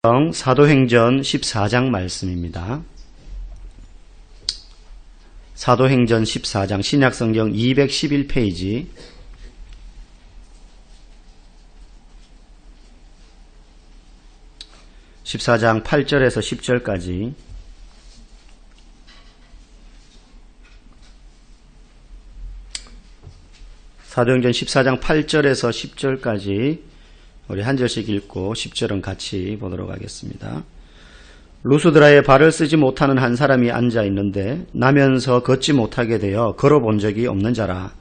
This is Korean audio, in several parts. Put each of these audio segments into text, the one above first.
사도행전 14장 말씀입니다. 사도행전 14장 신약성경 211페이지 14장 8절에서 10절까지 사도행전 14장 8절에서 10절까지 우리 한 절씩 읽고 10절은 같이 보도록 하겠습니다. 루스드라에 발을 쓰지 못하는 한 사람이 앉아 있는데 나면서 걷지 못하게 되어 걸어본 적이 없는 자라.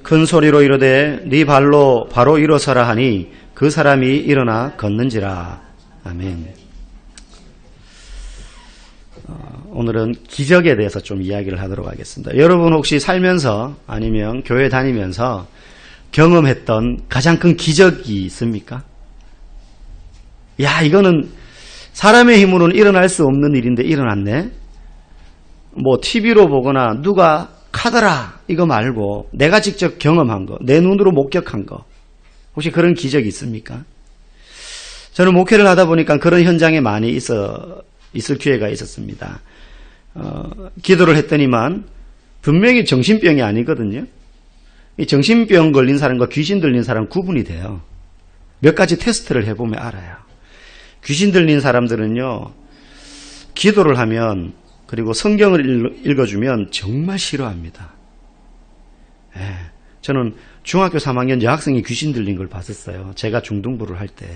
큰 소리로 이르되 네 발로 바로 일어서라 하니 그 사람이 일어나 걷는지라. 아멘. 오늘은 기적에 대해서 좀 이야기를 하도록 하겠습니다. 여러분 혹시 살면서 아니면 교회 다니면서 경험했던 가장 큰 기적이 있습니까? 야, 이거는 사람의 힘으로는 일어날 수 없는 일인데 일어났네? 뭐 TV로 보거나 누가 카더라 이거 말고 내가 직접 경험한 거, 내 눈으로 목격한 거, 혹시 그런 기적이 있습니까? 저는 목회를 하다 보니까 그런 현장에 많이 있을 기회가 있었습니다. 기도를 했더니만 분명히 정신병이 아니거든요. 이 정신병 걸린 사람과 귀신 들린 사람 구분이 돼요. 몇 가지 테스트를 해보면 알아요. 귀신 들린 사람들은요, 기도를 하면 그리고 성경을 읽어주면 정말 싫어합니다. 저는 중학교 3학년 여학생이 귀신 들린 걸 봤었어요. 제가 중등부를 할 때.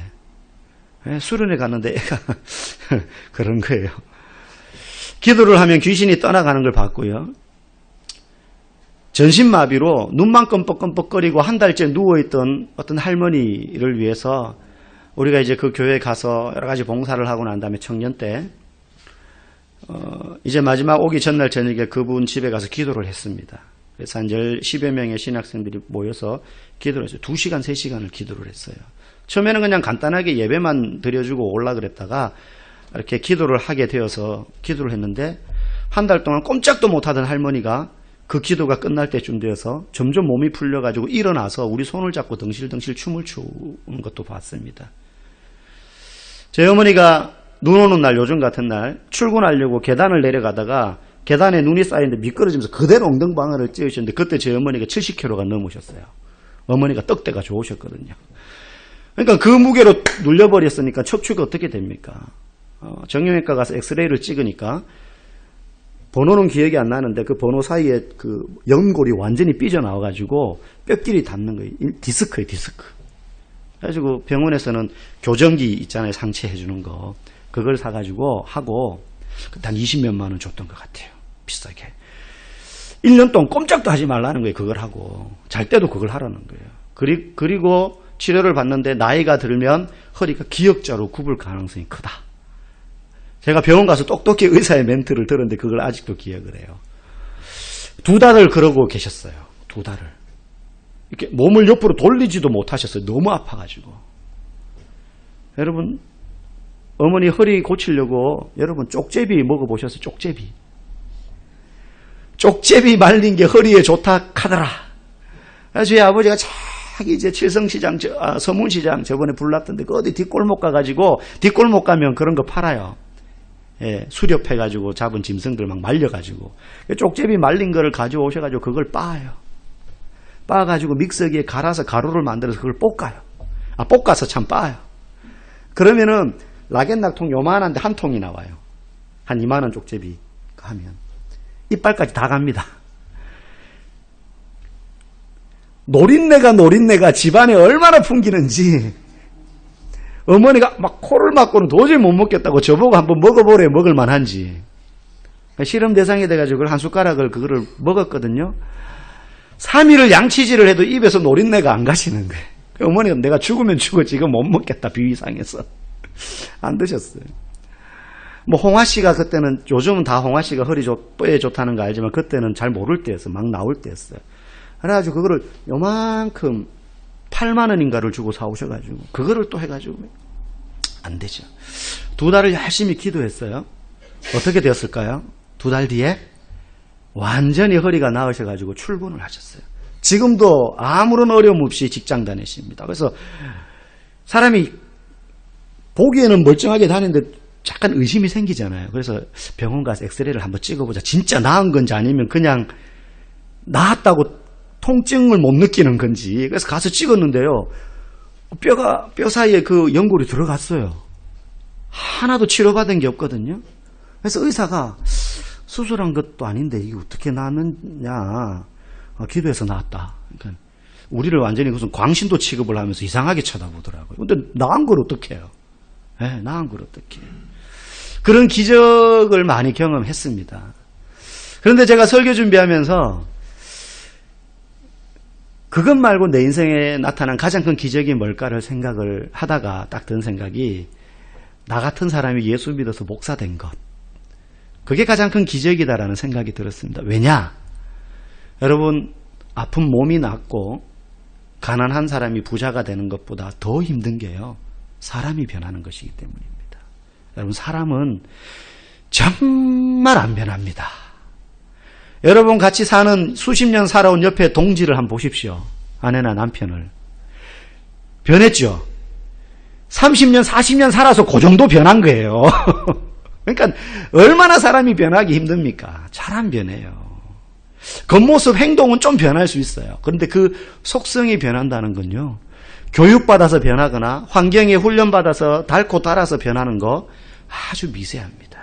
수련회 갔는데 애가 그런 거예요. 기도를 하면 귀신이 떠나가는 걸 봤고요. 전신마비로 눈만 껌뻑껌뻑거리고 한 달째 누워있던 어떤 할머니를 위해서 우리가 이제 그 교회에 가서 여러 가지 봉사를 하고 난 다음에 청년 때 이제 마지막 오기 전날 저녁에 그분 집에 가서 기도를 했습니다. 그래서 한 10여 명의 신학생들이 모여서 기도를 했어요. 2시간, 3시간을 기도를 했어요. 처음에는 그냥 간단하게 예배만 드려주고 올라 그랬다가 이렇게 기도를 하게 되어서 기도를 했는데 한 달 동안 꼼짝도 못하던 할머니가 그 기도가 끝날 때쯤 되어서 점점 몸이 풀려가지고 일어나서 우리 손을 잡고 덩실덩실 춤을 추는 것도 봤습니다. 제 어머니가 눈 오는 날, 요즘 같은 날 출근하려고 계단을 내려가다가 계단에 눈이 쌓이는데 미끄러지면서 그대로 엉덩방아를 찧으셨는데 그때 제 어머니가 70kg가 넘으셨어요. 어머니가 떡대가 좋으셨거든요. 그러니까 그 무게로 눌려버렸으니까 척추가 어떻게 됩니까? 정형외과 가서 엑스레이를 찍으니까 번호는 기억이 안 나는데 그 번호 사이에 그 연골이 완전히 삐져나와가지고 뼈끼리 닿는 거예요. 디스크예요, 디스크. 그래가지고 병원에서는 교정기 있잖아요, 상체해주는 거. 그걸 사가지고 하고 한 20몇만 원 줬던 것 같아요. 비싸게. 1년 동안 꼼짝도 하지 말라는 거예요. 그걸 하고. 잘 때도 그걸 하라는 거예요. 그리고 치료를 받는데 나이가 들면 허리가 기역자로 굽을 가능성이 크다. 제가 병원 가서 똑똑히 의사의 멘트를 들었는데 그걸 아직도 기억을 해요. 2달을 그러고 계셨어요. 2달을. 이렇게 몸을 옆으로 돌리지도 못하셨어요. 너무 아파가지고. 여러분, 어머니 허리 고치려고 여러분 쪽제비 먹어보셨어요? 쪽제비. 쪽제비 말린 게 허리에 좋다 카더라. 그래서 저희 아버지가 자기 이제 칠성시장, 서문시장 저번에 불났던데 그 어디 뒷골목 가가지고 뒷골목 가면 그런 거 팔아요. 예, 수렵해가지고 잡은 짐승들 막 말려가지고 쪽제비 말린 거를 가져오셔가지고 그걸 빻아요. 빻아가지고 믹서기에 갈아서 가루를 만들어서 그걸 볶아요. 볶아서 참 빻아요. 그러면은 락앤락통 요만한데 한 통이 나와요. 한 2만원 쪽제비 하면 이빨까지 다 갑니다. 노린내가 집안에 얼마나 풍기는지 어머니가 막 코를 막고는 도저히 못 먹겠다고 저보고 한번 먹어보래 먹을 만한지 실험 대상이 돼가지고 한 숟가락을 그거를 먹었거든요. 3일을 양치질을 해도 입에서 노린내가 안 가시는 거예요. 어머니가 내가 죽으면 죽어 지금 못 먹겠다 비위상해서 안 드셨어요. 뭐 홍화씨가 그때는 요즘은 다 홍화씨가 뼈에 좋다는 거 알지만 그때는 잘 모를 때였어요. 막 나올 때였어요. 그래가지고 그거를 요만큼 8만 원인가를 주고 사오셔가지고 그거를 또 해가지고 안 되죠. 2달을 열심히 기도했어요. 어떻게 되었을까요? 2달 뒤에 완전히 허리가 나으셔가지고 출근을 하셨어요. 지금도 아무런 어려움 없이 직장 다니십니다. 그래서 사람이 보기에는 멀쩡하게 다니는데 약간 의심이 생기잖아요. 그래서 병원 가서 엑스레이를 한번 찍어보자. 진짜 나은 건지 아니면 그냥 나았다고 통증을 못 느끼는 건지. 그래서 가서 찍었는데요. 뼈 사이에 그 연골이 들어갔어요. 하나도 치료받은 게 없거든요. 그래서 의사가 수술한 것도 아닌데 이게 어떻게 나았느냐. 기도해서 나았다. 그러니까 우리를 완전히 무슨 광신도 취급을 하면서 이상하게 쳐다보더라고요. 근데 나은 걸 어떻게 해요? 네, 나은 걸 어떻게 해요? 그런 기적을 많이 경험했습니다. 그런데 제가 설교 준비하면서 그것 말고 내 인생에 나타난 가장 큰 기적이 뭘까를 생각을 하다가 딱 든 생각이 나 같은 사람이 예수 믿어서 목사된 것. 그게 가장 큰 기적이다라는 생각이 들었습니다. 왜냐? 여러분, 아픈 몸이 낫고 가난한 사람이 부자가 되는 것보다 더 힘든 게요. 사람이 변하는 것이기 때문입니다. 여러분, 사람은 정말 안 변합니다. 여러분 같이 사는 수십 년 살아온 옆에 동지를 한번 보십시오. 아내나 남편을. 변했죠? 30년, 40년 살아서 그 정도 변한 거예요. 그러니까 얼마나 사람이 변하기 힘듭니까? 잘 안 변해요. 겉모습, 행동은 좀 변할 수 있어요. 그런데 그 속성이 변한다는 건요. 교육받아서 변하거나 환경에 훈련받아서 닳고 닳아서 변하는 거 아주 미세합니다.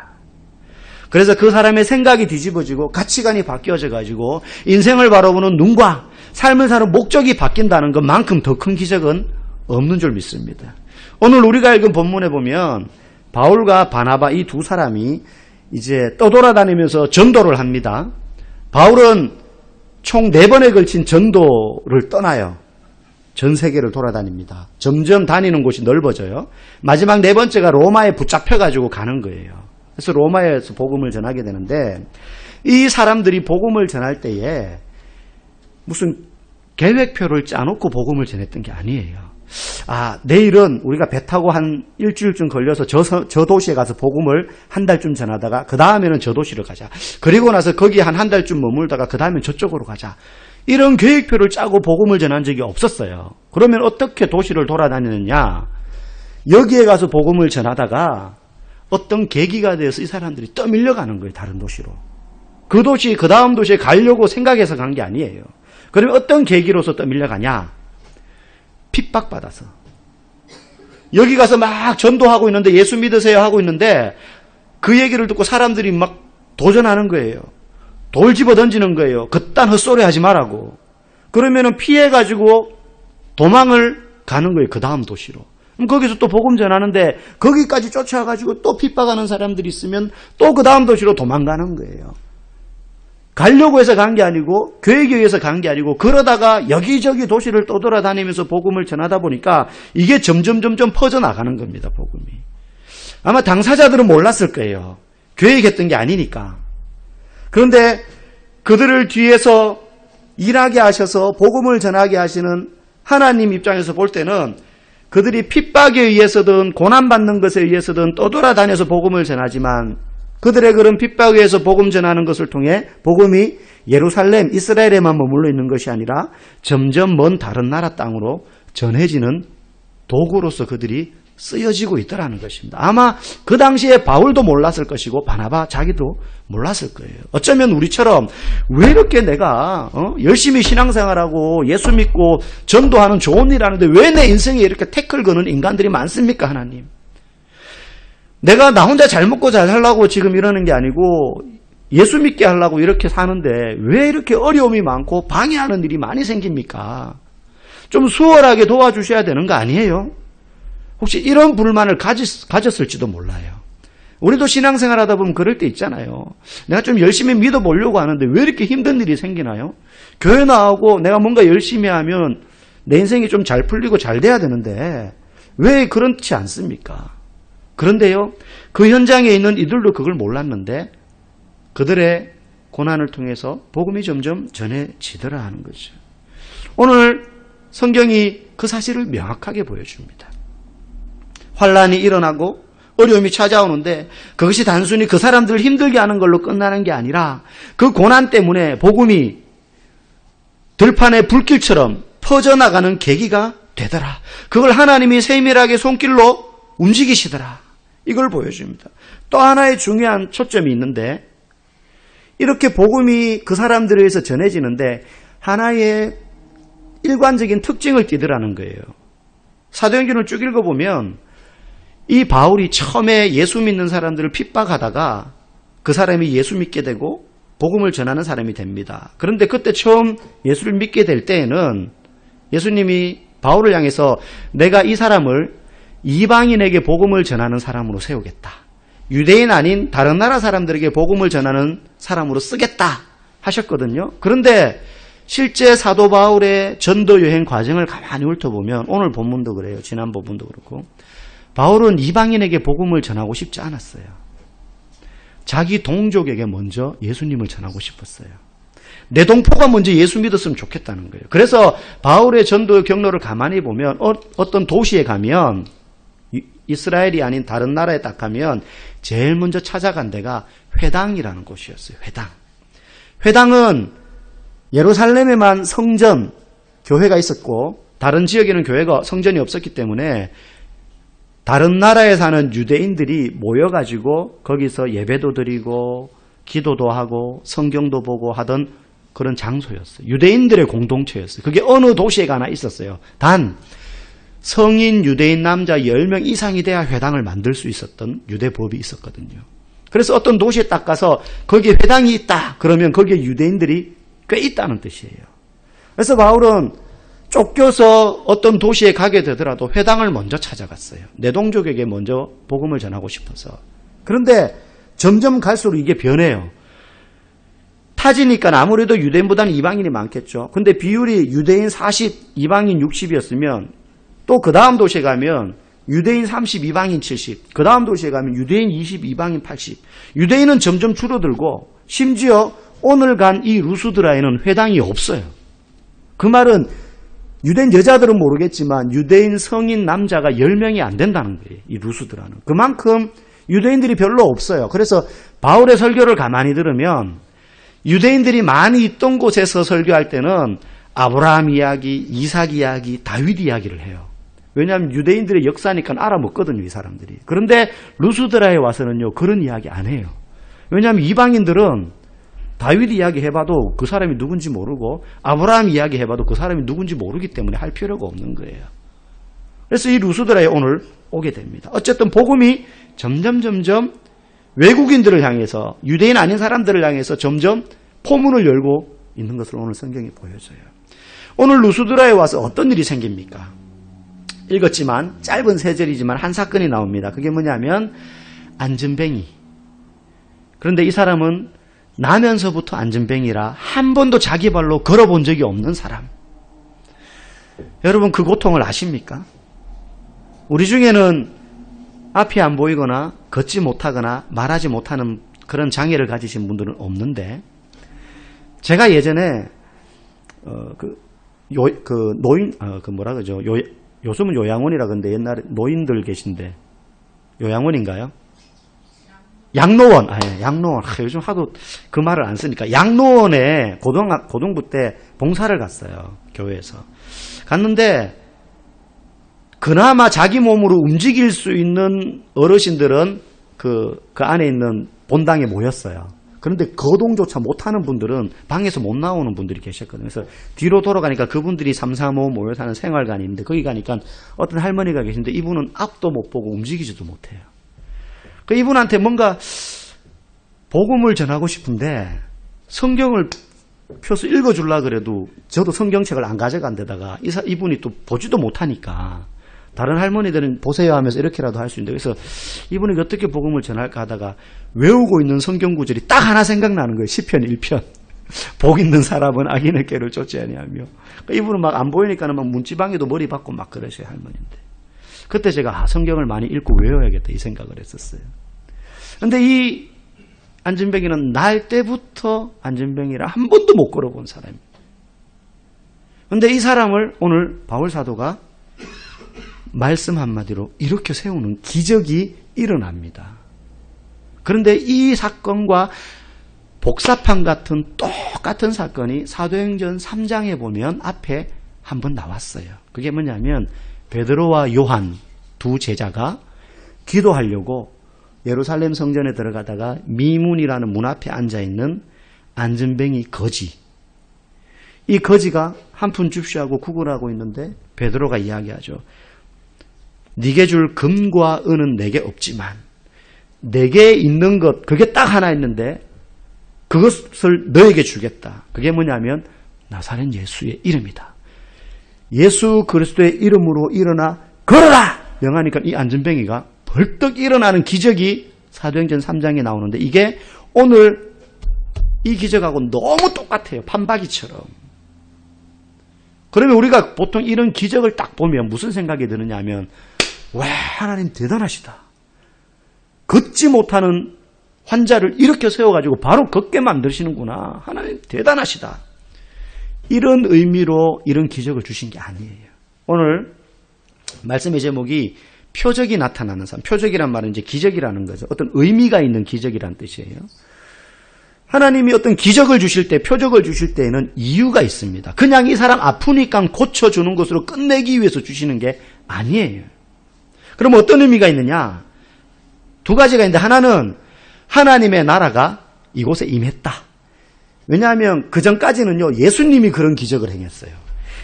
그래서 그 사람의 생각이 뒤집어지고 가치관이 바뀌어져 가지고 인생을 바라보는 눈과 삶을 사는 목적이 바뀐다는 것만큼 더 큰 기적은 없는 줄 믿습니다. 오늘 우리가 읽은 본문에 보면 바울과 바나바 이 두 사람이 이제 떠돌아다니면서 전도를 합니다. 바울은 총 4번에 걸친 전도를 떠나요. 전 세계를 돌아다닙니다. 점점 다니는 곳이 넓어져요. 마지막 4번째가 로마에 붙잡혀가지고 가는 거예요. 그래서 로마에서 복음을 전하게 되는데 이 사람들이 복음을 전할 때에 무슨 계획표를 짜놓고 복음을 전했던 게 아니에요. 내일은 우리가 배 타고 한 일주일쯤 걸려서 저 도시에 가서 복음을 한 달쯤 전하다가 그 다음에는 저 도시를 가자. 그리고 나서 거기 한 달쯤 머물다가 그 다음엔 저쪽으로 가자. 이런 계획표를 짜고 복음을 전한 적이 없었어요. 그러면 어떻게 도시를 돌아다니느냐? 여기에 가서 복음을 전하다가 어떤 계기가 되어서 이 사람들이 떠밀려가는 거예요. 다른 도시로. 그 도시, 그 다음 도시에 가려고 생각해서 간 게 아니에요. 그러면 어떤 계기로서 떠밀려가냐? 핍박받아서. 여기 가서 막 전도하고 있는데 예수 믿으세요 하고 있는데 그 얘기를 듣고 사람들이 막 도전하는 거예요. 돌 집어 던지는 거예요. 그딴 헛소리 하지 말라고. 그러면은 피해가지고 도망을 가는 거예요. 그 다음 도시로. 그럼 거기서 또 복음 전하는데 거기까지 쫓아가지고 또 핍박하는 사람들이 있으면 또 그 다음 도시로 도망가는 거예요. 가려고 해서 간 게 아니고 계획에 의해서 간 게 아니고 그러다가 여기저기 도시를 떠돌아다니면서 복음을 전하다 보니까 이게 점점 퍼져나가는 겁니다. 복음이. 아마 당사자들은 몰랐을 거예요. 계획했던 게 아니니까. 그런데 그들을 뒤에서 일하게 하셔서 복음을 전하게 하시는 하나님 입장에서 볼 때는 그들이 핍박에 의해서든 고난받는 것에 의해서든 떠돌아다녀서 복음을 전하지만 그들의 그런 핍박에 의해서 복음 전하는 것을 통해 복음이 예루살렘, 이스라엘에만 머물러 있는 것이 아니라 점점 먼 다른 나라 땅으로 전해지는 도구로서 그들이 쓰여지고 있더라는 것입니다. 아마 그 당시에 바울도 몰랐을 것이고 바나바 자기도 몰랐을 거예요. 어쩌면 우리처럼 왜 이렇게 내가 열심히 신앙생활하고 예수 믿고 전도하는 좋은 일 하는데 왜 내 인생에 이렇게 태클 거는 인간들이 많습니까? 하나님. 내가 나 혼자 잘 먹고 잘 살라고 지금 이러는 게 아니고 예수 믿게 하려고 이렇게 사는데 왜 이렇게 어려움이 많고 방해하는 일이 많이 생깁니까? 좀 수월하게 도와주셔야 되는 거 아니에요? 혹시 이런 불만을 가졌을지도 몰라요. 우리도 신앙생활 하다 보면 그럴 때 있잖아요. 내가 좀 열심히 믿어보려고 하는데 왜 이렇게 힘든 일이 생기나요? 교회 나오고 내가 뭔가 열심히 하면 내 인생이 좀 잘 풀리고 잘 돼야 되는데 왜 그렇지 않습니까? 그런데요, 그 현장에 있는 이들도 그걸 몰랐는데 그들의 고난을 통해서 복음이 점점 전해지더라 하는 거죠. 오늘 성경이 그 사실을 명확하게 보여줍니다. 환란이 일어나고 어려움이 찾아오는데 그것이 단순히 그 사람들을 힘들게 하는 걸로 끝나는 게 아니라 그 고난 때문에 복음이 들판의 불길처럼 퍼져나가는 계기가 되더라. 그걸 하나님이 세밀하게 손길로 움직이시더라. 이걸 보여줍니다. 또 하나의 중요한 초점이 있는데 이렇게 복음이 그 사람들에 의해서 전해지는데 하나의 일관적인 특징을 띠더라는 거예요. 사도행전을 쭉 읽어보면 이 바울이 처음에 예수 믿는 사람들을 핍박하다가 그 사람이 예수 믿게 되고 복음을 전하는 사람이 됩니다. 그런데 그때 처음 예수를 믿게 될 때에는 예수님이 바울을 향해서 내가 이 사람을 이방인에게 복음을 전하는 사람으로 세우겠다. 유대인 아닌 다른 나라 사람들에게 복음을 전하는 사람으로 쓰겠다 하셨거든요. 그런데 실제 사도 바울의 전도 여행 과정을 가만히 훑어보면 오늘 본문도 그래요. 지난 본문도 그렇고 바울은 이방인에게 복음을 전하고 싶지 않았어요. 자기 동족에게 먼저 예수님을 전하고 싶었어요. 내 동포가 먼저 예수 믿었으면 좋겠다는 거예요. 그래서 바울의 전도 경로를 가만히 보면 어떤 도시에 가면 이스라엘이 아닌 다른 나라에 딱 가면 제일 먼저 찾아간 데가 회당이라는 곳이었어요. 회당은 예루살렘에만 성전, 교회가 있었고 다른 지역에는 교회가 성전이 없었기 때문에 다른 나라에 사는 유대인들이 모여가지고 거기서 예배도 드리고 기도도 하고 성경도 보고 하던 그런 장소였어요. 유대인들의 공동체였어요. 그게 어느 도시에 가나 있었어요. 단 성인 유대인 남자 10명 이상이 돼야 회당을 만들 수 있었던 유대법이 있었거든요. 그래서 어떤 도시에 딱 가서 거기에 회당이 있다 그러면 거기에 유대인들이 꽤 있다는 뜻이에요. 그래서 바울은 쫓겨서 어떤 도시에 가게 되더라도 회당을 먼저 찾아갔어요. 내 동족에게 먼저 복음을 전하고 싶어서. 그런데 점점 갈수록 이게 변해요. 타지니까 아무래도 유대인보다는 이방인이 많겠죠. 근데 비율이 유대인 40, 이방인 60이었으면 또 그 다음 도시에 가면 유대인 30, 이방인 70. 그 다음 도시에 가면 유대인 20, 이방인 80. 유대인은 점점 줄어들고 심지어 오늘 간 이 루스드라에는 회당이 없어요. 그 말은 유대인 여자들은 모르겠지만 유대인 성인 남자가 10명이 안 된다는 거예요. 이 루스드라는. 그만큼 유대인들이 별로 없어요. 그래서 바울의 설교를 가만히 들으면 유대인들이 많이 있던 곳에서 설교할 때는 아브라함 이야기, 이삭 이야기, 다윗 이야기를 해요. 왜냐하면 유대인들의 역사니까 알아먹거든요, 이 사람들이. 그런데 루스드라에 와서는요, 그런 이야기 안 해요. 왜냐하면 이방인들은 다윗 이야기 해봐도 그 사람이 누군지 모르고 아브라함 이야기 해봐도 그 사람이 누군지 모르기 때문에 할 필요가 없는 거예요. 그래서 이 루스드라에 오늘 오게 됩니다. 어쨌든 복음이 점점 외국인들을 향해서 유대인 아닌 사람들을 향해서 점점 포문을 열고 있는 것을 오늘 성경이 보여줘요. 오늘 루스드라에 와서 어떤 일이 생깁니까? 읽었지만 짧은 세 절이지만 한 사건이 나옵니다. 그게 뭐냐면 안전뱅이. 그런데 이 사람은 나면서부터 안전뱅이라 한 번도 자기 발로 걸어본 적이 없는 사람. 여러분 그 고통을 아십니까? 우리 중에는 앞이 안 보이거나 걷지 못하거나 말하지 못하는 그런 장애를 가지신 분들은 없는데 제가 예전에 요즘은 요양원이라 그러는데 옛날에 노인들 계신데 요양원인가요? 양로원. 양로원. 요즘 하도 그 말을 안 쓰니까 양로원에 고등부 때 봉사를 갔어요. 교회에서. 갔는데 그나마 자기 몸으로 움직일 수 있는 어르신들은 그 안에 있는 본당에 모였어요. 그런데 거동조차 못하는 분들은 방에서 못 나오는 분들이 계셨거든요. 그래서 뒤로 돌아가니까 그분들이 3, 4, 5 모여 사는 생활관이 있는데 거기 가니까 어떤 할머니가 계신데 이분은 앞도 못 보고 움직이지도 못해요. 그 이분한테 뭔가 복음을 전하고 싶은데 성경을 펴서 읽어주려고 그래도 저도 성경책을 안 가져간 데다가 이분이 또 보지도 못하니까 다른 할머니들은 보세요 하면서 이렇게라도 할 수 있는데 그래서 이분이 어떻게 복음을 전할까 하다가 외우고 있는 성경 구절이 딱 하나 생각나는 거예요. 시편 1편. 복 있는 사람은 악인의 꾀를 쫓지 아니하며. 이분은 막 안 보이니까는 막 문지방에도 머리 박고 막 그러셔요, 할머니인데. 그때 제가 성경을 많이 읽고 외워야겠다 이 생각을 했었어요. 그런데 이 안전뱅이는 날 때부터 안전뱅이라 한 번도 못 걸어본 사람입니다. 그런데 이 사람을 오늘 바울 사도가 말씀 한마디로 이렇게 세우는 기적이 일어납니다. 그런데 이 사건과 복사판 같은 똑같은 사건이 사도행전 3장에 보면 앞에 한번 나왔어요. 그게 뭐냐면 베드로와 요한 두 제자가 기도하려고 예루살렘 성전에 들어가다가 미문이라는 문 앞에 앉아있는 안전뱅이 거지, 이 거지가 한 푼 줍쇼 하고 구걸하고 있는데 베드로가 이야기하죠. 네게 줄 금과 은은 내게 없지만 내게 있는 것, 그게 딱 하나 있는데 그것을 너에게 주겠다. 그게 뭐냐면 나사렛 예수의 이름이다. 예수 그리스도의 이름으로 일어나 걸어라! 명하니까 이 안전뱅이가 벌떡 일어나는 기적이 사도행전 3장에 나오는데 이게 오늘 이 기적하고 너무 똑같아요. 판박이처럼. 그러면 우리가 보통 이런 기적을 딱 보면 무슨 생각이 드느냐 하면, 와, 하나님 대단하시다. 걷지 못하는 환자를 일으켜 세워가지고 바로 걷게 만드시는구나. 하나님 대단하시다. 이런 의미로 이런 기적을 주신 게 아니에요. 오늘 말씀의 제목이 표적이 나타나는 삶. 표적이란 말은 이제 기적이라는 거죠. 어떤 의미가 있는 기적이란 뜻이에요. 하나님이 어떤 기적을 주실 때, 표적을 주실 때에는 이유가 있습니다. 그냥 이 사람 아프니까 고쳐주는 것으로 끝내기 위해서 주시는 게 아니에요. 그럼 어떤 의미가 있느냐? 두 가지가 있는데, 하나는 하나님의 나라가 이곳에 임했다. 왜냐하면 그 전까지는요, 예수님이 그런 기적을 행했어요.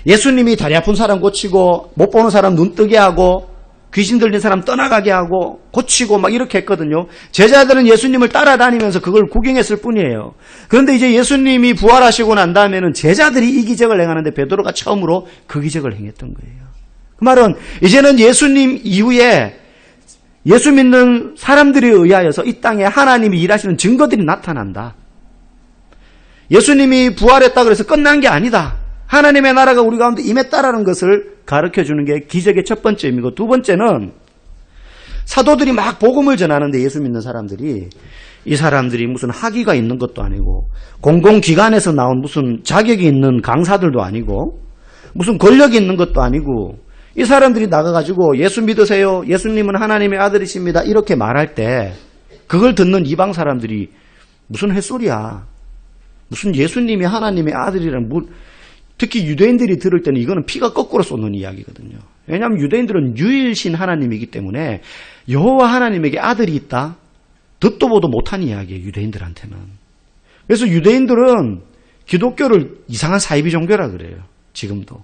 예수님이 다리 아픈 사람 고치고, 못 보는 사람 눈 뜨게 하고, 귀신 들린 사람 떠나가게 하고 고치고 막 이렇게 했거든요. 제자들은 예수님을 따라다니면서 그걸 구경했을 뿐이에요. 그런데 이제 예수님이 부활하시고 난 다음에는 제자들이 이 기적을 행하는데 베드로가 처음으로 그 기적을 행했던 거예요. 그 말은 이제는 예수님 이후에 예수 믿는 사람들에 의하여서 이 땅에 하나님이 일하시는 증거들이 나타난다. 예수님이 부활했다 그래서 끝난 게 아니다. 하나님의 나라가 우리 가운데 임했다라는 것을 가르쳐주는 게 기적의 첫 번째 의미고, 두 번째는 사도들이 막 복음을 전하는데 예수 믿는 사람들이, 이 사람들이 무슨 학위가 있는 것도 아니고 공공기관에서 나온 무슨 자격이 있는 강사들도 아니고 무슨 권력이 있는 것도 아니고, 이 사람들이 나가가지고 예수 믿으세요, 예수님은 하나님의 아들이십니다 이렇게 말할 때 그걸 듣는 이방 사람들이 무슨 햇소리야, 무슨 예수님이 하나님의 아들이란, 특히 유대인들이 들을 때는 이거는 피가 거꾸로 쏟는 이야기거든요. 왜냐하면 유대인들은 유일신 하나님이기 때문에 여호와 하나님에게 아들이 있다? 듣도 보도 못한 이야기예요, 유대인들한테는. 그래서 유대인들은 기독교를 이상한 사이비 종교라 그래요, 지금도.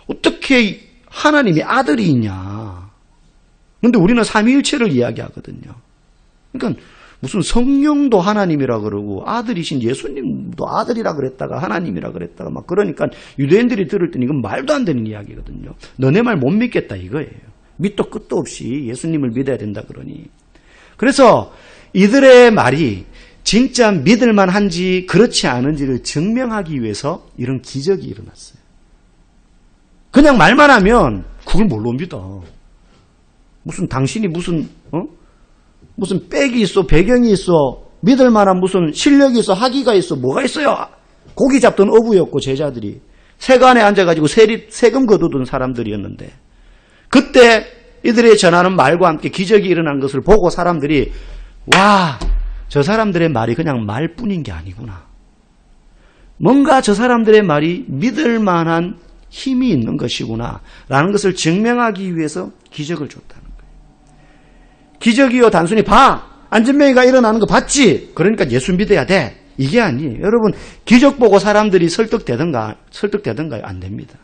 어떻게 하나님이 아들이 있냐. 그런데 우리는 삼위일체를 이야기하거든요. 그러니까 무슨 성령도 하나님이라 그러고 아들이신 예수님도 아들이라 그랬다가 하나님이라 그랬다가 막 그러니까 유대인들이 들을 때는 이건 말도 안 되는 이야기거든요. 너네 말 못 믿겠다 이거예요. 밑도 끝도 없이 예수님을 믿어야 된다 그러니. 그래서 이들의 말이 진짜 믿을 만한지 그렇지 않은지를 증명하기 위해서 이런 기적이 일어났어요. 그냥 말만 하면 그걸 뭘로 믿어. 무슨 당신이 무슨 백이 있어, 배경이 있어, 믿을 만한 무슨 실력이 있어, 학위가 있어, 뭐가 있어요? 고기 잡던 어부였고 제자들이 세관에 앉아가지고 세금 거두던 사람들이었는데, 그때 이들의 전하는 말과 함께 기적이 일어난 것을 보고 사람들이, 와, 저 사람들의 말이 그냥 말뿐인 게 아니구나. 뭔가 저 사람들의 말이 믿을 만한 힘이 있는 것이구나 라는 것을 증명하기 위해서 기적을 줬다는 거예요. 기적이요, 단순히 봐, 안전뱅이가 일어나는 거 봤지, 그러니까 예수 믿어야 돼, 이게 아니에요. 여러분, 기적 보고 사람들이 설득되던가요? 안 됩니다.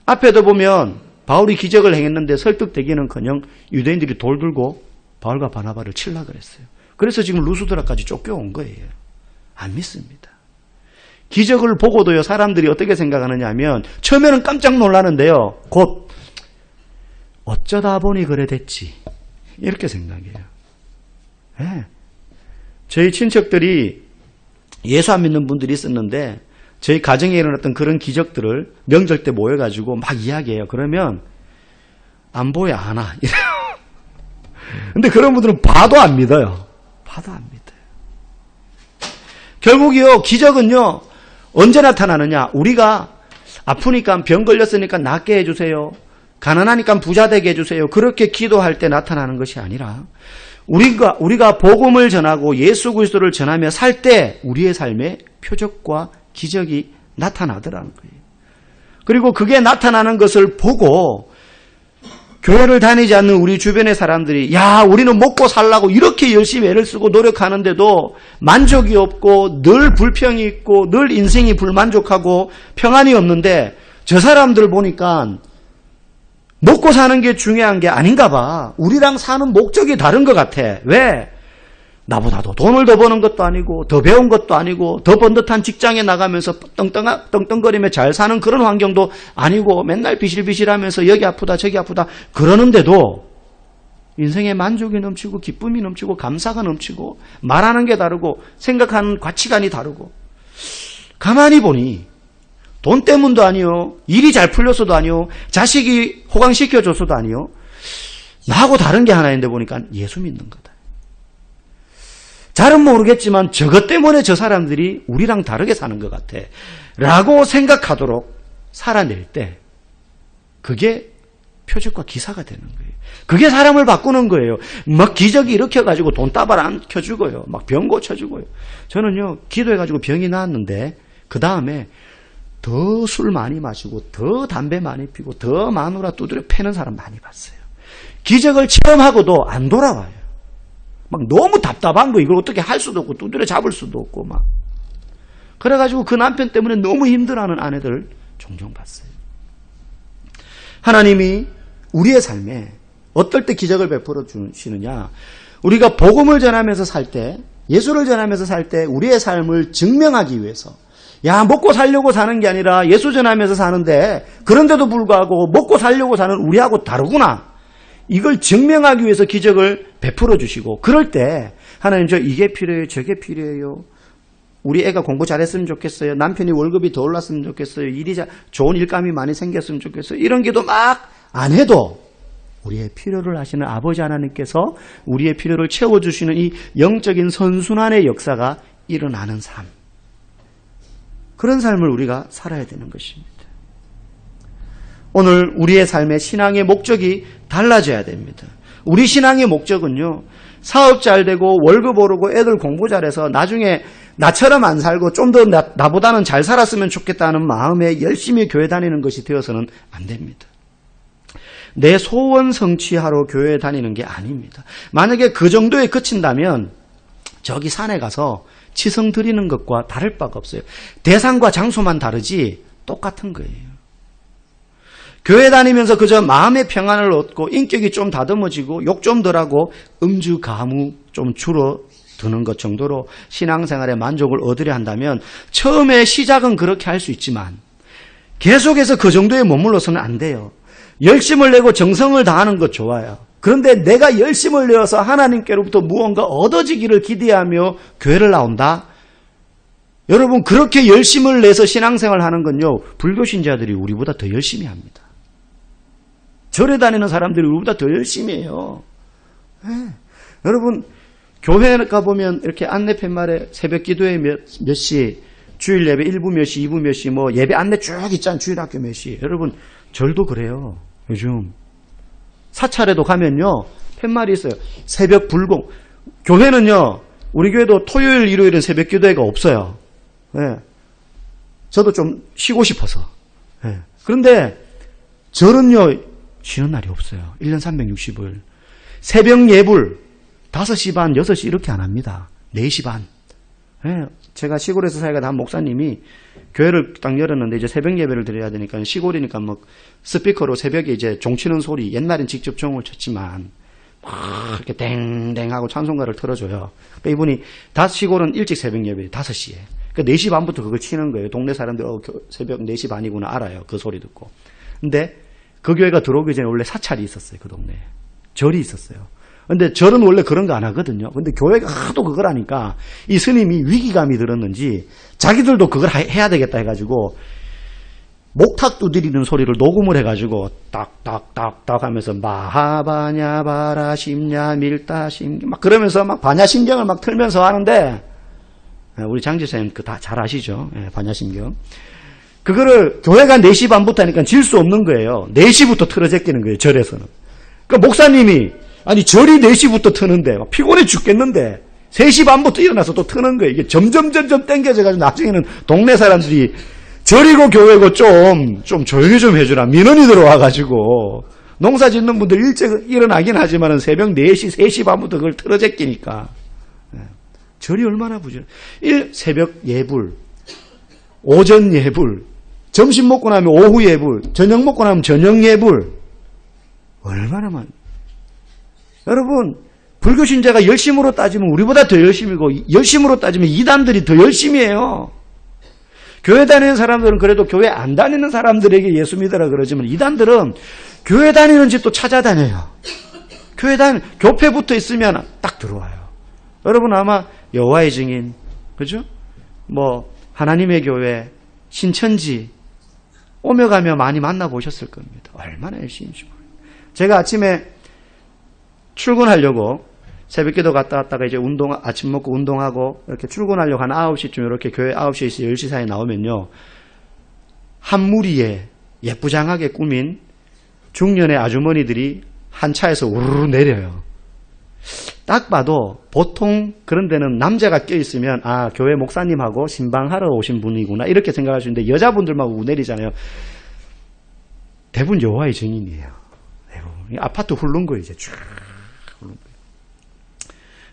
앞에도 보면 바울이 기적을 행했는데 설득되기는커녕 유대인들이 돌 들고 바울과 바나바를 치려고 그랬어요. 그래서 지금 루스드라까지 쫓겨온 거예요. 안 믿습니다. 기적을 보고도요, 사람들이 어떻게 생각하느냐 하면 처음에는 깜짝 놀라는데요, 곧 어쩌다 보니 그래 됐지, 이렇게 생각해요. 네. 저희 친척들이 예수 안 믿는 분들이 있었는데 저희 가정에 일어났던 그런 기적들을 명절 때 모여가지고 막 이야기해요. 그러면 안 보여, 안 와, 이래요. 근데 그런 분들은 봐도 안 믿어요. 봐도 안 믿어요. 결국이요, 기적은요 언제 나타나느냐, 우리가 아프니까 병 걸렸으니까 낫게 해주세요, 가난하니까 부자 되게 해주세요, 그렇게 기도할 때 나타나는 것이 아니라 우리가 복음을 전하고 예수 그리스도를 전하며 살 때 우리의 삶에 표적과 기적이 나타나더라는 거예요. 그리고 그게 나타나는 것을 보고 교회를 다니지 않는 우리 주변의 사람들이 야, 우리는 먹고 살라고 이렇게 열심히 애를 쓰고 노력하는데도 만족이 없고 늘 불평이 있고 늘 인생이 불만족하고 평안이 없는데 저 사람들 보니까 먹고 사는 게 중요한 게 아닌가 봐. 우리랑 사는 목적이 다른 것 같아. 왜? 나보다도 돈을 더 버는 것도 아니고 더 배운 것도 아니고 더 번듯한 직장에 나가면서 떵떵거리며 잘 사는 그런 환경도 아니고 맨날 비실비실하면서 여기 아프다 저기 아프다 그러는데도 인생에 만족이 넘치고 기쁨이 넘치고 감사가 넘치고 말하는 게 다르고 생각하는 가치관이 다르고 가만히 보니 돈 때문도 아니요 일이 잘 풀렸어도 아니요 자식이 호강시켜줬어도 아니요 나하고 다른 게 하나 있는데 보니까 예수 믿는 거다. 잘은 모르겠지만 저것 때문에 저 사람들이 우리랑 다르게 사는 것 같아 라고 생각하도록 살아낼 때 그게 표적과 기사가 되는 거예요. 그게 사람을 바꾸는 거예요. 막 기적이 일으켜가지고 돈 따발 안 켜주고요. 막 병 고쳐주고요. 저는요 기도해가지고 병이 나았는데 그 다음에 더 술 많이 마시고 더 담배 많이 피고 더 마누라 두드려 패는 사람 많이 봤어요. 기적을 체험하고도 안 돌아와요. 막 너무 답답한 거 이걸 어떻게 할 수도 없고 두드려 잡을 수도 없고 막 그래가지고 그 남편 때문에 너무 힘들어하는 아내들 종종 봤어요. 하나님이 우리의 삶에 어떨 때 기적을 베풀어 주시느냐 우리가 복음을 전하면서 살 때 예수를 전하면서 살 때 우리의 삶을 증명하기 위해서 야 먹고 살려고 사는 게 아니라 예수 전하면서 사는데 그런데도 불구하고 먹고 살려고 사는 우리하고 다르구나 이걸 증명하기 위해서 기적을 베풀어 주시고 그럴 때 하나님 저 이게 필요해요 저게 필요해요 우리 애가 공부 잘했으면 좋겠어요 남편이 월급이 더 올랐으면 좋겠어요 좋은 일감이 많이 생겼으면 좋겠어요 이런 기도 막 안 해도 우리의 필요를 하시는 아버지 하나님께서 우리의 필요를 채워주시는 이 영적인 선순환의 역사가 일어나는 삶 그런 삶을 우리가 살아야 되는 것입니다. 오늘 우리의 삶의 신앙의 목적이 달라져야 됩니다. 우리 신앙의 목적은요. 사업 잘 되고 월급 오르고 애들 공부 잘해서 나중에 나처럼 안 살고 좀 더 나보다는 잘 살았으면 좋겠다는 마음에 열심히 교회 다니는 것이 되어서는 안 됩니다. 내 소원 성취하러 교회에 다니는 게 아닙니다. 만약에 그 정도에 그친다면 저기 산에 가서 치성 드리는 것과 다를 바가 없어요. 대상과 장소만 다르지 똑같은 거예요. 교회 다니면서 그저 마음의 평안을 얻고 인격이 좀 다듬어지고 욕 좀 덜하고 음주 가무 좀 줄어드는 것 정도로 신앙생활에 만족을 얻으려 한다면 처음에 시작은 그렇게 할 수 있지만 계속해서 그 정도에 머물러서는 안 돼요. 열심을 내고 정성을 다하는 것 좋아요. 그런데 내가 열심을 내어서 하나님께로부터 무언가 얻어지기를 기대하며 교회를 나온다? 여러분 그렇게 열심을 내서 신앙생활을 하는 건요. 불교 신자들이 우리보다 더 열심히 합니다. 절에 다니는 사람들이 우리보다 더 열심히 해요. 네. 여러분 교회 가보면 이렇게 안내 팻말에 새벽 기도회 몇 시, 주일 예배 1부 몇 시, 2부 몇 시, 뭐 예배 안내 쭉 있잖아요. 주일학교 몇 시. 여러분 절도 그래요. 요즘 사찰에도 가면요 팻말이 있어요. 새벽 불공. 교회는요 우리 교회도 토요일 일요일은 새벽 기도회가 없어요. 네. 저도 좀 쉬고 싶어서. 네. 그런데 절은요 쉬는 날이 없어요. 1년 365일. 새벽 예불 5시 반 6시 이렇게 안 합니다. 4시 반. 네. 제가 시골에서 살다가 한 목사님이 교회를 딱 열었는데 이제 새벽 예배를 드려야 되니까 시골이니까 뭐 스피커로 새벽에 이제 종 치는 소리 옛날엔 직접 종을 쳤지만 막 이렇게 땡땡하고 찬송가를 틀어줘요. 그러니까 이분이 시골은 일찍 새벽 예배 5시에. 그러니까 4시 반부터 그걸 치는 거예요. 동네 사람들 새벽 4시 반이구나 알아요. 그 소리 듣고. 근데 그 교회가 들어오기 전에 원래 사찰이 있었어요. 그 동네에. 절이 있었어요. 근데 절은 원래 그런 거 안 하거든요. 근데 교회가 하도 그걸 하니까 이 스님이 위기감이 들었는지 자기들도 그걸 해야 되겠다 해가지고 목탁 두드리는 소리를 녹음을 해가지고 딱딱딱딱 하면서 마하바냐 바라심냐 밀다심 막 그러면서 막 반야심경을 막 틀면서 하는데 우리 장지사님 그 다 잘 아시죠? 반야심경. 그거를 교회가 4시 반부터 하니까 질 수 없는 거예요. 4시부터 틀어제끼는 거예요. 절에서는. 그러니까 목사님이 아니 절이 4시부터 트는데 피곤해 죽겠는데 3시 반부터 일어나서 또 트는 거예요. 이게 점점 땡겨져가지고 나중에는 동네 사람들이 절이고 교회고 좀 조용히 좀 해주라. 민원이 들어와가지고 농사 짓는 분들 일찍 일어나긴 하지만 새벽 4시, 3시 반부터 그걸 틀어제끼니까. 절이 얼마나 부지런. 새벽 예불, 오전 예불, 점심 먹고 나면 오후 예불, 저녁 먹고 나면 저녁 예불. 얼마나 많. 여러분, 불교 신자가 열심으로 따지면 우리보다 더 열심이고, 열심으로 따지면 이단들이 더 열심히 해요. 교회 다니는 사람들은 그래도 교회 안 다니는 사람들에게 예수 믿으라 그러지만 이단들은 교회 다니는 집도 찾아다녀요. 교패 붙어 있으면 딱 들어와요. 여러분 아마 여호와의 증인, 그죠? 하나님의 교회, 신천지 오며 가며 많이 만나보셨을 겁니다. 얼마나 열심인지 모르겠어요. 제가 아침에 출근하려고 새벽기도 갔다 왔다가 이제 아침 먹고 운동하고 이렇게 출근하려고 한 9시쯤 이렇게 교회 9시에서 10시 사이에 나오면요. 한 무리에 예쁘장하게 꾸민 중년의 아주머니들이 한 차에서 우르르 내려요. 딱 봐도 보통 그런 데는 남자가 껴있으면 교회 목사님하고 신방하러 오신 분이구나 이렇게 생각할 수 있는데 여자분들만 내리잖아요. 대부분 여호와의 증인이에요. 대부분. 아파트 훑는 거예요. 이제 쭉 훑는 거예요.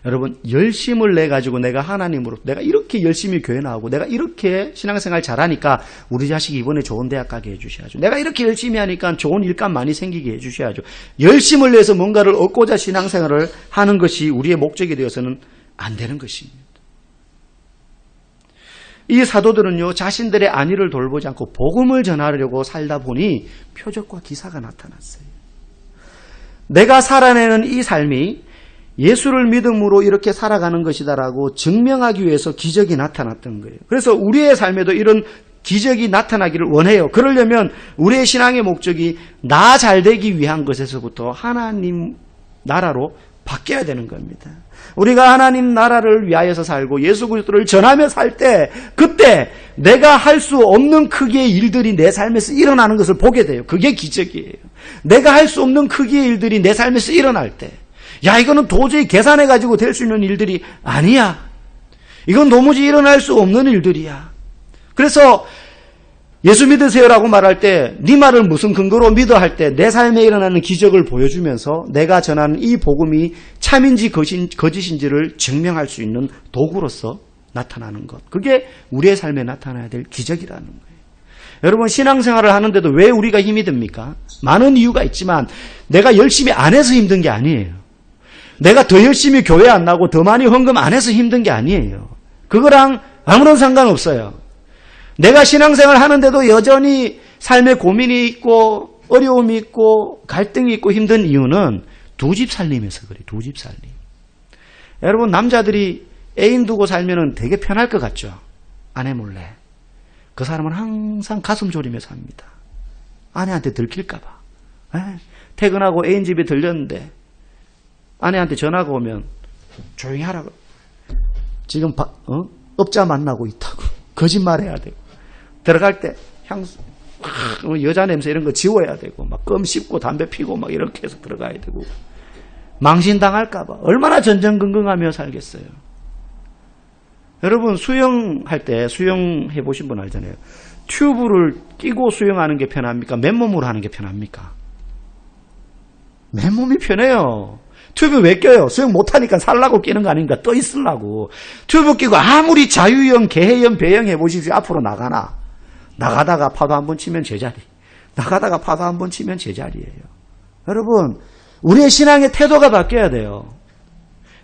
여러분 열심을 내가지고 내가 하나님으로 내가 이렇게 열심히 교회 나오고 내가 이렇게 신앙생활 잘하니까 우리 자식이 이번에 좋은 대학 가게 해주셔야죠. 내가 이렇게 열심히 하니까 좋은 일감 많이 생기게 해주셔야죠. 열심을 내서 뭔가를 얻고자 신앙생활을 하는 것이 우리의 목적이 되어서는 안 되는 것입니다. 이 사도들은요 자신들의 안위를 돌보지 않고 복음을 전하려고 살다 보니 표적과 기사가 나타났어요. 내가 살아내는 이 삶이 예수를 믿음으로 이렇게 살아가는 것이다라고 증명하기 위해서 기적이 나타났던 거예요. 그래서 우리의 삶에도 이런 기적이 나타나기를 원해요. 그러려면 우리의 신앙의 목적이 나 잘되기 위한 것에서부터 하나님 나라로 바뀌어야 되는 겁니다. 우리가 하나님 나라를 위하여서 살고 예수 그리스도를 전하며 살 때 그때 내가 할 수 없는 크기의 일들이 내 삶에서 일어나는 것을 보게 돼요. 그게 기적이에요. 내가 할 수 없는 크기의 일들이 내 삶에서 일어날 때 이거는 도저히 계산해가지고 될 수 있는 일들이 아니야. 이건 도무지 일어날 수 없는 일들이야. 그래서 예수 믿으세요라고 말할 때 네 말을 무슨 근거로 믿어 할 때 내 삶에 일어나는 기적을 보여주면서 내가 전하는 이 복음이 참인지 거짓인지를 증명할 수 있는 도구로서 나타나는 것. 그게 우리의 삶에 나타나야 될 기적이라는 거예요. 여러분 신앙생활을 하는데도 왜 우리가 힘이 듭니까? 많은 이유가 있지만 내가 열심히 안 해서 힘든 게 아니에요. 내가 더 열심히 교회 안 나고 더 많이 헌금 안 해서 힘든 게 아니에요. 그거랑 아무런 상관없어요. 내가 신앙생활 하는데도 여전히 삶에 고민이 있고 어려움이 있고 갈등이 있고 힘든 이유는 두 집 살림에서 그래요. 두 집 살림. 여러분 남자들이 애인 두고 살면 되게 편할 것 같죠? 아내 몰래. 그 사람은 항상 가슴 졸이며 삽니다. 아내한테 들킬까 봐. 퇴근하고 애인 집에 들렸는데 아내한테 전화가 오면 조용히 하라고. 지금 업자 만나고 있다고. 거짓말해야 되고. 들어갈 때 향수, 여자 냄새 이런 거 지워야 되고 막 껌 씹고 담배 피고 막 이렇게 해서 들어가야 되고. 망신당할까 봐. 얼마나 전전긍긍하며 살겠어요. 여러분 수영할 때 수영해 보신 분 알잖아요. 튜브를 끼고 수영하는 게 편합니까? 맨몸으로 하는 게 편합니까? 맨몸이 편해요. 튜브 왜 껴요? 수영 못하니까 살라고 끼는 거 아닌가? 떠 있으려고. 튜브 끼고 아무리 자유형, 개형, 배형 해보십시오. 앞으로 나가나? 나가다가 파도 한번 치면 제자리. 나가다가 파도 한번 치면 제자리예요. 여러분, 우리의 신앙의 태도가 바뀌어야 돼요.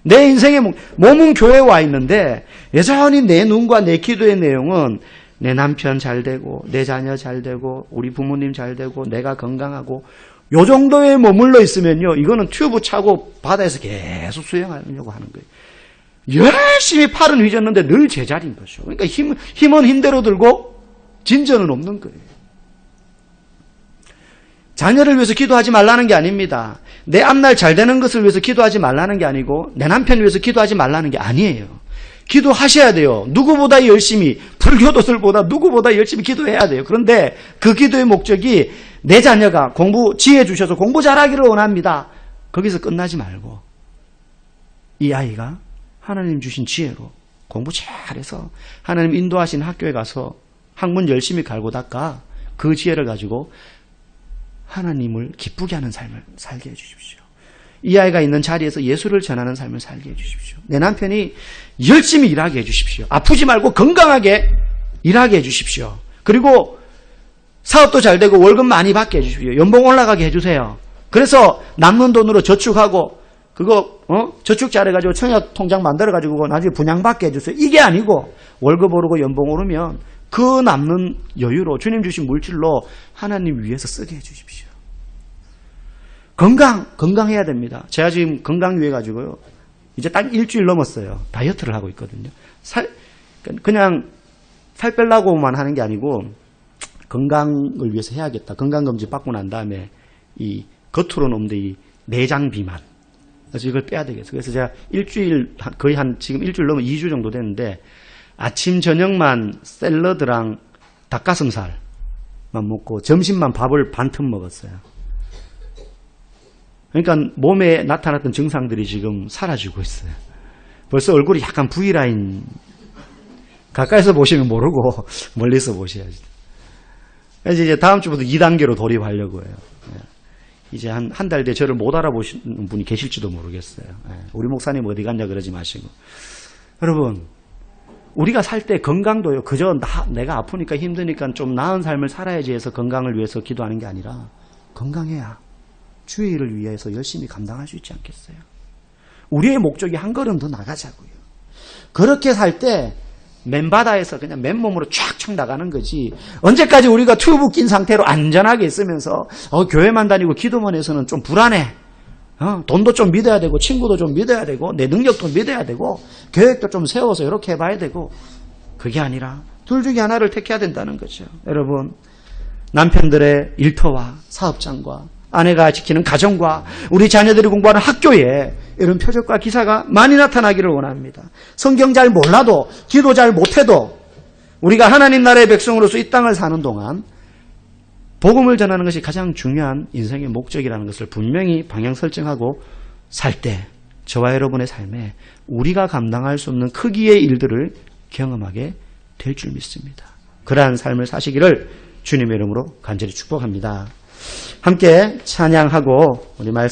내 인생의 몸은 교회에 와 있는데 여전히 내 눈과 내 기도의 내용은 내 남편 잘 되고 내 자녀 잘 되고 우리 부모님 잘 되고 내가 건강하고 요 정도에 머물러 있으면요. 이거는 튜브 차고 바다에서 계속 수영하려고 하는 거예요. 열심히 팔은 휘졌는데 늘 제자리인 거죠. 그러니까 힘은 힘대로 들고 진전은 없는 거예요. 자녀를 위해서 기도하지 말라는 게 아닙니다. 내 앞날 잘 되는 것을 위해서 기도하지 말라는 게 아니고 내 남편을 위해서 기도하지 말라는 게 아니에요. 기도하셔야 돼요. 누구보다 열심히, 불교도들보다 누구보다 열심히 기도해야 돼요. 그런데 그 기도의 목적이 내 자녀가 지혜 주셔서 공부 잘하기를 원합니다. 거기서 끝나지 말고 이 아이가 하나님 주신 지혜로 공부 잘해서 하나님 인도하신 학교에 가서 학문 열심히 갈고 닦아 그 지혜를 가지고 하나님을 기쁘게 하는 삶을 살게 해주십시오. 이 아이가 있는 자리에서 예수를 전하는 삶을 살게 해주십시오. 내 남편이 열심히 일하게 해주십시오. 아프지 말고 건강하게 일하게 해주십시오. 그리고 사업도 잘 되고 월급 많이 받게 해주십시오. 연봉 올라가게 해주세요. 그래서 남는 돈으로 저축하고 그거 저축 잘해가지고 청약 통장 만들어가지고 나중에 분양받게 해주세요. 이게 아니고 월급 오르고 연봉 오르면 그 남는 여유로 주님 주신 물질로 하나님 위해서 쓰게 해주십시오. 건강해야 됩니다. 제가 지금 건강 위해 가지고요. 이제 딱 일주일 넘었어요. 다이어트를 하고 있거든요. 그냥 살 빼려고만 하는 게 아니고 건강을 위해서 해야겠다. 건강검진 받고 난 다음에 이 겉으로는 없는데 이 내장 비만. 그래서 이걸 빼야 되겠어요. 그래서 제가 일주일, 거의 지금 일주일 넘어 2주 정도 됐는데 아침, 저녁만 샐러드랑 닭가슴살만 먹고 점심만 밥을 반 틈 먹었어요. 그러니까 몸에 나타났던 증상들이 지금 사라지고 있어요. 벌써 얼굴이 약간 V라인, 가까이서 보시면 모르고 멀리서 보셔야지. 그래서 이제 다음 주부터 2단계로 돌입하려고 해요. 이제 한 달 뒤에 저를 못 알아보시는 분이 계실지도 모르겠어요. 우리 목사님 어디 갔냐 그러지 마시고. 여러분, 우리가 살 때 건강도요, 그저 내가 아프니까 힘드니까 좀 나은 삶을 살아야지 해서 건강을 위해서 기도하는 게 아니라 건강해야 주의 일을 위해서 열심히 감당할 수 있지 않겠어요? 우리의 목적이 한 걸음 더 나가자고요. 그렇게 살 때 맨바다에서 그냥 맨몸으로 촥촥 나가는 거지. 언제까지 우리가 튜브 낀 상태로 안전하게 있으면서 교회만 다니고 기도만 해서는 좀 불안해. 돈도 좀 믿어야 되고 친구도 좀 믿어야 되고 내 능력도 믿어야 되고 계획도 좀 세워서 이렇게 해봐야 되고 그게 아니라 둘 중에 하나를 택해야 된다는 거죠. 여러분, 남편들의 일터와 사업장과 아내가 지키는 가정과 우리 자녀들이 공부하는 학교에 이런 표적과 기사가 많이 나타나기를 원합니다. 성경 잘 몰라도 기도 잘 못해도 우리가 하나님 나라의 백성으로서 이 땅을 사는 동안 복음을 전하는 것이 가장 중요한 인생의 목적이라는 것을 분명히 방향 설정하고 살 때 저와 여러분의 삶에 우리가 감당할 수 없는 크기의 일들을 경험하게 될 줄 믿습니다. 그러한 삶을 사시기를 주님의 이름으로 간절히 축복합니다. 함께 찬양하고 우리 말씀